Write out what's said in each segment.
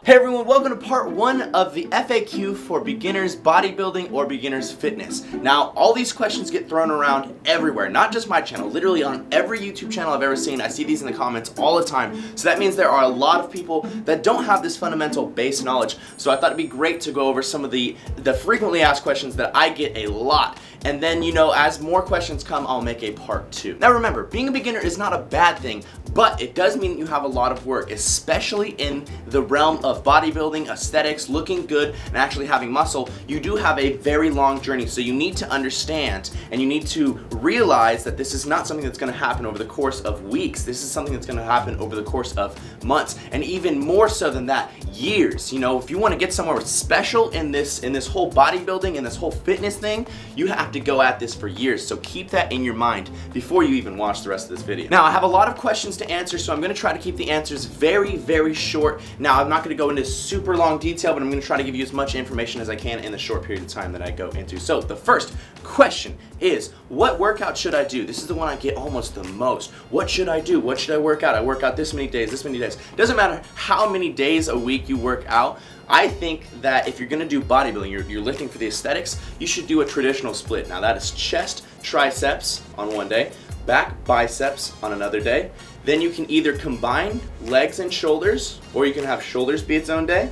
Hey everyone, welcome to part 1 of the FAQ for beginners bodybuilding or beginners fitness. Now, all these questions get thrown around everywhere, not just my channel, literally on every YouTube channel I've ever seen. I see these in the comments all the time. So that means there are a lot of people that don't have this fundamental base knowledge. So I thought it'd be great to go over some of the frequently asked questions that I get a lot. And then, you know, as more questions come, I'll make a part 2. Now remember, being a beginner is not a bad thing, but it does mean you have a lot of work, especially in the realm of bodybuilding, aesthetics, looking good, and actually having muscle. You do have a very long journey, so you need to understand and you need to realize that this is not something that's gonna happen over the course of weeks. This is something that's gonna happen over the course of months, and even more so than that, years. You know, if you wanna get somewhere special in this whole bodybuilding and this whole fitness thing, you have to go at this for years. So keep that in your mind before you even watch the rest of this video. Now, I have a lot of questions to answer, so I'm gonna try to keep the answers very, very short. Now, I'm not gonna go into super long detail, but I'm gonna try to give you as much information as I can in the short period of time that I go into. So the first question is, what workout should I do? This is the one I get almost the most. What should I do? What should I work out? I work out this many days, this many days. Doesn't matter how many days a week you work out. I think that if you're gonna do bodybuilding, you're lifting for the aesthetics, you should do a traditional split. Now that is chest, triceps on one day, back, biceps on another day. Then you can either combine legs and shoulders, or you can have shoulders be its own day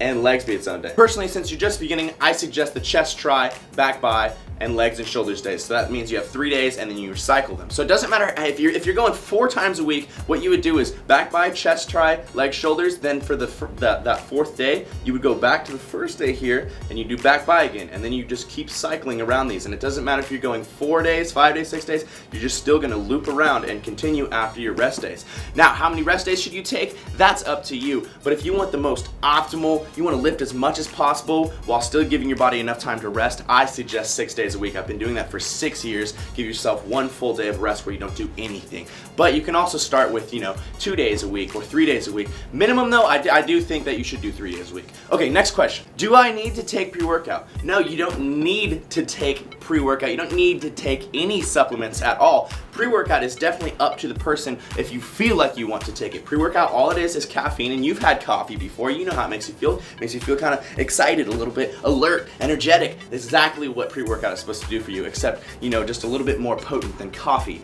and legs be its own day. Personally, since you're just beginning, I suggest the chest, tri, back, bi, and legs and shoulders days. So that means you have 3 days and then you recycle them. So it doesn't matter if you're going 4 times a week, what you would do is back, bi, chest, tri, legs, shoulders. Then for that 4th day, you would go back to the first day here and you do back, bi again. And then you just keep cycling around these. And it doesn't matter if you're going 4 days, 5 days, 6 days, you're just still gonna loop around and continue after your rest days. Now, how many rest days should you take? That's up to you. But if you want the most optimal, you wanna lift as much as possible while still giving your body enough time to rest, I suggest 6 days a week. I've been doing that for 6 years. Give yourself 1 full day of rest where you don't do anything. But you can also start with, you know, 2 days a week or 3 days a week. Minimum though, I do think that you should do 3 days a week. Okay, next question. Do I need to take pre-workout? No, you don't need to take pre-workout. You don't need to take any supplements at all. Pre-workout is definitely up to the person if you feel like you want to take it. Pre-workout, all it is caffeine, and you've had coffee before. You know how it makes you feel. It makes you feel kind of excited, a little bit alert, energetic. Exactly what pre-workout is supposed to do for you, except, you know, just a little bit more potent than coffee.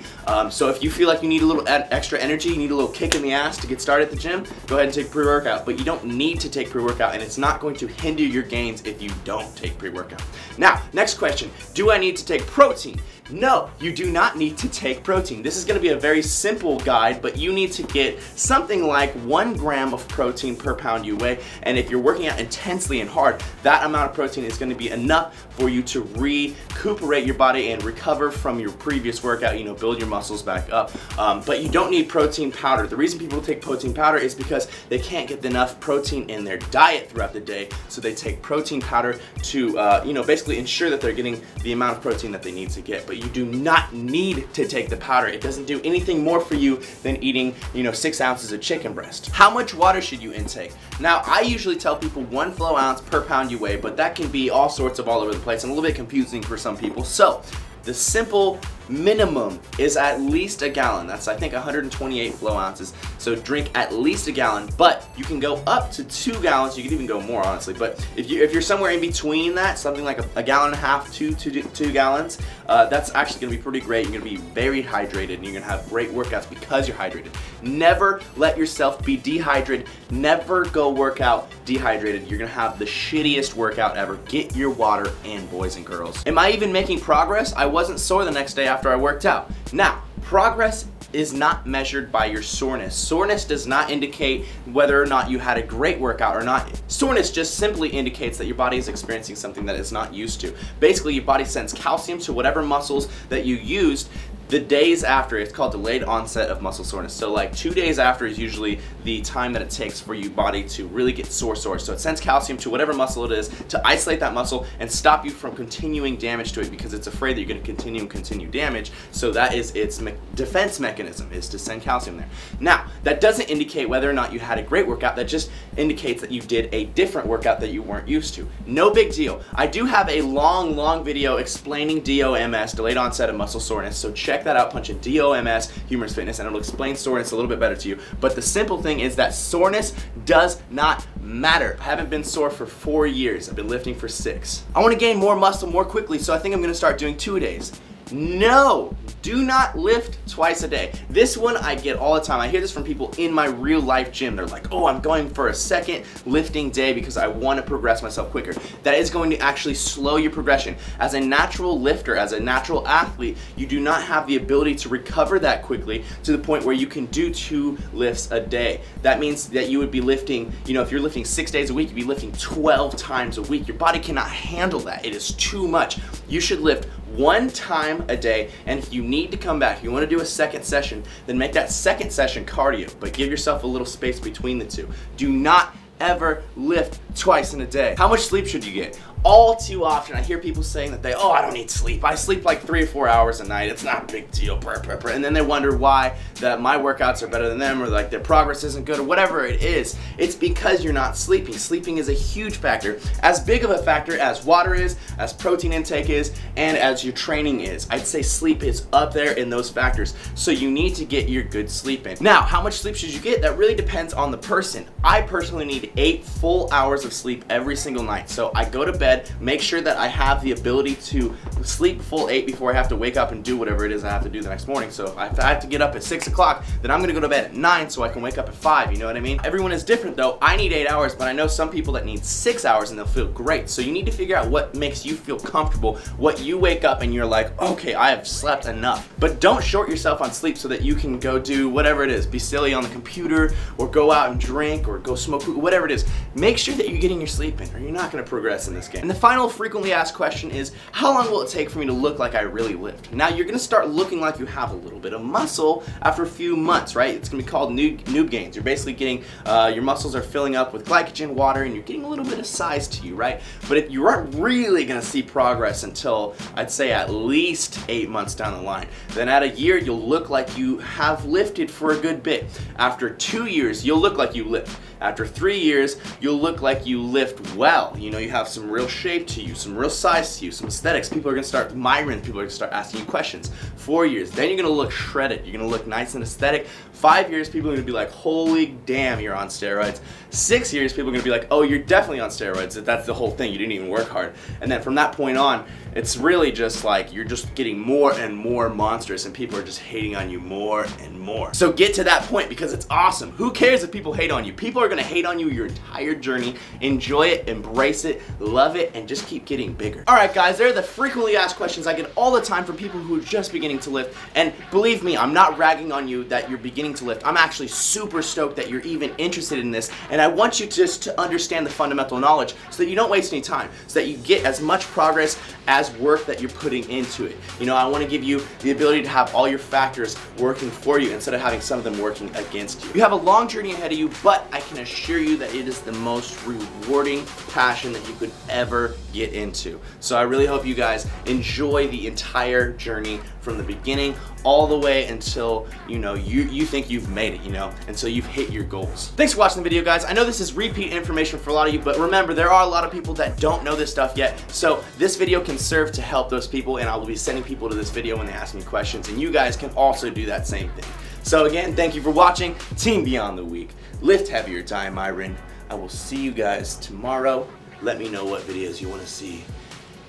So if you feel like you need a little extra energy, you need a little kick in the ass to get started at the gym, go ahead and take pre-workout. But you don't need to take pre-workout, and it's not going to hinder your gains if you don't take pre-workout. Now, next question. Do I need to take protein? No, you do not need to take protein. This is going to be a very simple guide, but you need to get something like 1 gram of protein per pound you weigh. And if you're working out intensely and hard, that amount of protein is going to be enough for you to recuperate your body and recover from your previous workout, you know, build your muscles back up. But you don't need protein powder. The reason people take protein powder is because they can't get enough protein in their diet throughout the day, so they take protein powder to, you know, basically ensure that they're getting the amount of protein that they need to get. But you do not need to take the powder. It doesn't do anything more for you than eating, you know, 6 ounces of chicken breast. How much water should you intake? Now, I usually tell people 1 flow ounce per pound you weigh, but that can be all sorts of all over the place and a little bit confusing for some people. So, the simple minimum is at least a gallon. That's, I think, 128 flow ounces. So drink at least a gallon, but you can go up to 2 gallons. You can even go more, honestly. But if you're somewhere in between that, something like a gallon and a half to 2 gallons, that's actually gonna be pretty great. You're gonna be very hydrated, and you're gonna have great workouts because you're hydrated. Never let yourself be dehydrated. Never go work out dehydrated. You're gonna have the shittiest workout ever. Get your water in, boys and girls. Am I even making progress? I wasn't sore the next day after I worked out. Now, progress is not measured by your soreness. Soreness does not indicate whether or not you had a great workout or not. Soreness just simply indicates that your body is experiencing something that it's not used to. Basically, your body sends calcium to whatever muscles that you used the days after, it's called delayed onset of muscle soreness. So like 2 days after is usually the time that it takes for your body to really get sore. So it sends calcium to whatever muscle it is to isolate that muscle and stop you from continuing damage to it, because it's afraid that you're going to continue damage. So that is its defense mechanism, is to send calcium there. Now, that doesn't indicate whether or not you had a great workout. That just indicates that you did a different workout that you weren't used to. No big deal. I do have a long video explaining DOMS, delayed onset of muscle soreness. So check that out, punch in DOMS, Humorous Fitness, and it'll explain soreness a little bit better to you. But the simple thing is that soreness does not matter. I haven't been sore for 4 years. I've been lifting for 6. I want to gain more muscle more quickly, so I think I'm going to start doing 2-a-days. No, do not lift twice a day. This one I get all the time. I hear this from people in my real life gym. They're like, oh, I'm going for a second lifting day because I want to progress myself quicker. That is going to actually slow your progression. As a natural lifter, as a natural athlete, you do not have the ability to recover that quickly to the point where you can do 2 lifts a day. That means that you would be lifting, you know, if you're lifting 6 days a week, you'd be lifting 12 times a week. Your body cannot handle that. It is too much. You should lift 1 time a day, and if you need to come back, if you want to do a second session, then make that second session cardio, but give yourself a little space between the two. Do not ever lift twice in a day. How much sleep should you get? All too often I hear people saying that oh, I don't need sleep. I sleep like 3 or 4 hours a night. It's not a big deal. And then they wonder why that my workouts are better than them, or like their progress isn't good, or whatever it is. It's because you're not sleeping. Sleeping is a huge factor. As big of a factor as water is, as protein intake is, and as your training is. I'd say sleep is up there in those factors. So you need to get your good sleep in. Now, how much sleep should you get? That really depends on the person. I personally need 8 full hours of sleep every single night. So I go to bed, make sure that I have the ability to sleep full 8 before I have to wake up and do whatever it is I have to do the next morning. So if I have to get up at 6 o'clock, then I'm gonna go to bed at 9 so I can wake up at 5, you know what I mean? Everyone is different though. I need 8 hours, but I know some people that need 6 hours and they'll feel great. So you need to figure out what makes you feel comfortable, what you wake up and you're like, okay, I have slept enough. But don't short yourself on sleep so that you can go do whatever it is, be silly on the computer, or go out and drink, or go smoke, whatever it is. Make sure that you're getting your sleep in, or you're not gonna progress in this game. And the final frequently asked question is, how long will it take for me to look like I really lift? Now, you're gonna start looking like you have a little bit of muscle after a few months, right? It's gonna be called noob gains. You're basically getting, your muscles are filling up with glycogen, water, and you're getting a little bit of size to you, right? But you aren't really gonna see progress until, I'd say, at least 8 months down the line. Then at a year, you'll look like you have lifted for a good bit. After 2 years, you'll look like you lift. After 3 years, you'll look like you lift well. You know, you have some real shape to you, some real size to you, some aesthetics. People are gonna start, MIRIN, people are gonna start asking you questions. 4 years, then you're gonna look shredded. You're gonna look nice and aesthetic. 5 years, people are gonna be like, holy damn, you're on steroids. 6 years, people are gonna be like, oh, you're definitely on steroids. That's the whole thing, you didn't even work hard. And then from that point on, it's really just like, you're just getting more and more monstrous, and people are just hating on you more and more. So get to that point, because it's awesome. Who cares if people hate on you? People are gonna hate on you your entire journey. Enjoy it, embrace it, love it, and just keep getting bigger. All right, guys, they're the frequently asked questions I get all the time from people who are just beginning to lift. And believe me, I'm not ragging on you that you're beginning to lift. I'm actually super stoked that you're even interested in this, and I want you just to understand the fundamental knowledge so that you don't waste any time, so that you get as much progress as work that you're putting into it. You know, I want to give you the ability to have all your factors working for you instead of having some of them working against you. You have a long journey ahead of you, but I can assure you that it is the most rewarding passion that you could ever get into. So I really hope you guys enjoy the entire journey from the beginning all the way until, you know, you think you've made it, you know, until you've hit your goals. Thanks for watching the video, guys. I know this is repeat information for a lot of you, but remember, there are a lot of people that don't know this stuff yet, so this video can serve to help those people, and I will be sending people to this video when they ask me questions, and you guys can also do that same thing. So again, thank you for watching Team Beyond the Week. Lift heavier, time, MIRIN. I will see you guys tomorrow. Let me know what videos you want to see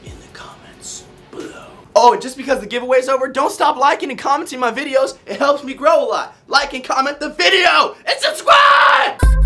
in the comments below. Oh, and just because the giveaway's over, don't stop liking and commenting my videos. It helps me grow a lot. Like and comment the video and subscribe!